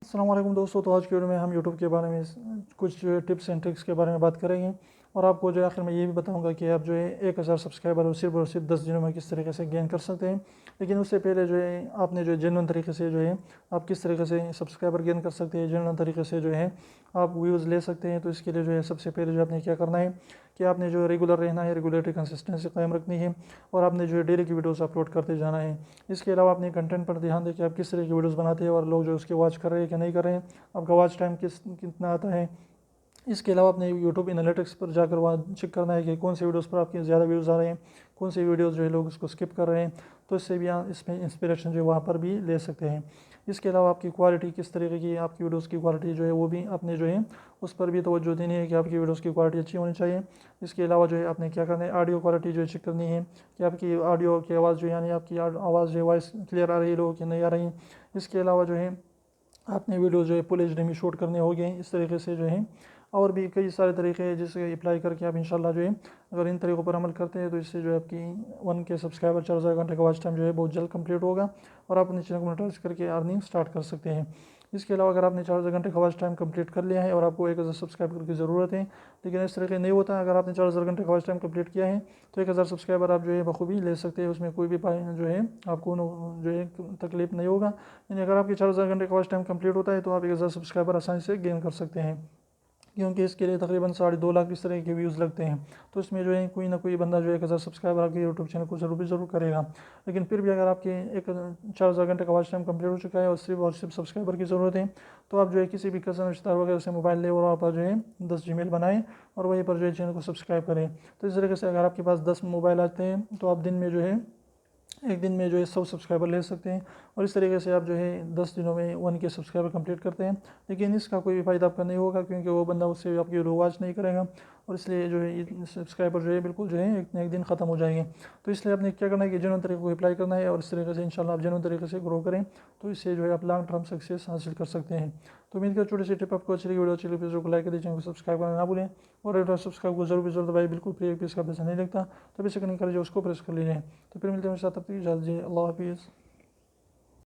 अस्सलाम वालेकुम दोस्तों। तो आज की वीडियो में हम यूट्यूब के बारे में कुछ जो है टिप्स एंड ट्रिक्स के बारे में बात करेंगे और आपको जो है आखिर में ये भी बताऊंगा कि आप जो है 1000 सब्सक्राइबर और सिर्फ 10 दिनों में किस तरीके से गेन कर सकते हैं। लेकिन उससे पहले जो है आपने जो है जेन्युइन तरीके से जो है आप किस तरीके से सब्सक्राइबर गेन कर सकते हैं, जेन्युइन तरीके से जो है आप व्यूज़ ले सकते हैं। तो इसके लिए जो है सबसे पहले जो आपने क्या करना है कि आपने जो रेगुलर रहना है, रेगुलरिटी कंसिस्टेंसी कायम रखनी है और आपने जो है डेली की वीडियोस अपलोड करते जाना है। इसके अलावा अपने कंटेंट पर ध्यान दें कि आप किस तरह की वीडियोस बनाते हैं और लोग जो उसके वॉच कर रहे हैं कि नहीं कर रहे हैं, आपका वॉच टाइम कितना आता है। इसके अलावा अपने यूट्यूब एनालिटिक्स पर जाकर वहाँ चेक करना है कि कौन सी वीडियोस पर आपके ज़्यादा व्यूज़ आ रहे हैं, कौन सी वीडियोस जो है लोग उसको स्किप कर रहे हैं। तो इससे भी आप इसमें इंस्पिरेशन जो है वहाँ पर भी ले सकते हैं। इसके अलावा आपकी क्वालिटी किस तरीके की, आपकी वीडियोस की क्वालिटी जो है वो भी आपने जो है उस पर भी तवज्जो देनी है कि आपकी वीडियोस की क्वालिटी अच्छी होनी चाहिए। इसके अलावा जो है आपने क्या करना है, ऑडियो क्वालिटी जो है चेक करनी है कि आपकी ऑडियो की आवाज़ जो है यानी आपकी आवाज़ जो है वॉइस क्लियर आ रही है लोगों की नहीं आ रही। इसके अलावा जो है आपने वीडियो जो है फुल एच डी में शूट करने होंगे। इस तरीके से जो है और भी कई सारे तरीके हैं जिससे अप्लाई करके आप इंशाल्लाह जो है अगर इन तरीक़ों पर अमल करते हैं तो इससे जो है आपकी 1K सब्सक्राइबर 4000 घंटे का वॉच टाइम जो है बहुत जल्द कंप्लीट होगा और आप अपने चैनल को मोनेटाइज करके अर्निंग स्टार्ट कर सकते हैं। इसके अलावा अगर आपने 4000 घंटे का वॉच टाइम कंप्लीट कर लिया है और आपको 1000 सब्सक्राइबर की ज़रूरत है, लेकिन इस तरीके नहीं होता। अगर आपने 4000 घंटे का वॉच टाइम कंप्लीट किया है तो 1000 सब्सक्राइबर आप जो है बखूबी ले सकते हैं। उसमें कोई भी जो है आपको जो है तकलीफ नहीं होगा। यानी अगर आपके 4000 घंटे का वॉच टाइम कंप्लीट होता है तो आप 1000 सब्सक्राइबर आसानी से गेन कर सकते हैं, क्योंकि इसके लिए तकरीबन 2.5 लाख इस तरह के व्यूज़ लगते हैं। तो इसमें जो है कोई ना कोई बंदा जो है 1000 सब्सक्राइबर आपके यूट्यूब चैनल को ज़रूर करेगा। लेकिन फिर भी अगर आपके 4000 घंटे का वॉच टाइम कंप्लीट हो चुका है और सिर्फ सब्सक्राइबर की ज़रूरत है तो आप जो है किसी भी कज़न रिश्तेदार वगैरह से मोबाइल ले और वहाँ पर जो है 10 जीमेल बनाएं और वहीं पर जो है चैनल को सब्सक्राइब करें। तो इस तरीके से अगर आपके पास 10 मोबाइल आते हैं तो आप दिन में जो है एक दिन में जो है 100 सब्सक्राइबर ले सकते हैं और इस तरीके से आप जो है 10 दिनों में 1K सब्सक्राइबर कंप्लीट करते हैं। लेकिन इसका कोई भी फ़ायदा आपका नहीं होगा क्योंकि वो बंदा उससे आपकी वीडियो वॉच नहीं करेगा और इसलिए जो है ये सब्सक्राइबर जो है बिल्कुल जो है एक न एक दिन ख़त्म हो जाएंगे। तो इसलिए आपने क्या करना है कि जेन्युइन तरीके को अप्लाई करना है और इस तरीके से इंशाल्लाह आप जेन्युइन तरीके से ग्रो करें तो इससे जो है आप लॉन्ग टर्म सक्सेस हासिल कर सकते हैं। तो उम्मीद कर छोटी सी टिप आपको अच्छी लगी, वीडियो अच्छी लगी तो को लाइक कर दीजिए, चैनल को सब्सक्राइब करना ना भूलें और रेड और सब्सक्राइब को जरूर दबाइए। बिल्कुल फ्री है, इसका पैसा नहीं लगता, तभी से कनेक्ट कर लीजिए, उसको प्रेस कर लीजिए। तो फिर मिलते हैं मेरे साथ, तब तक इजाज़त दीजिए। अल्लाह हाफिज़।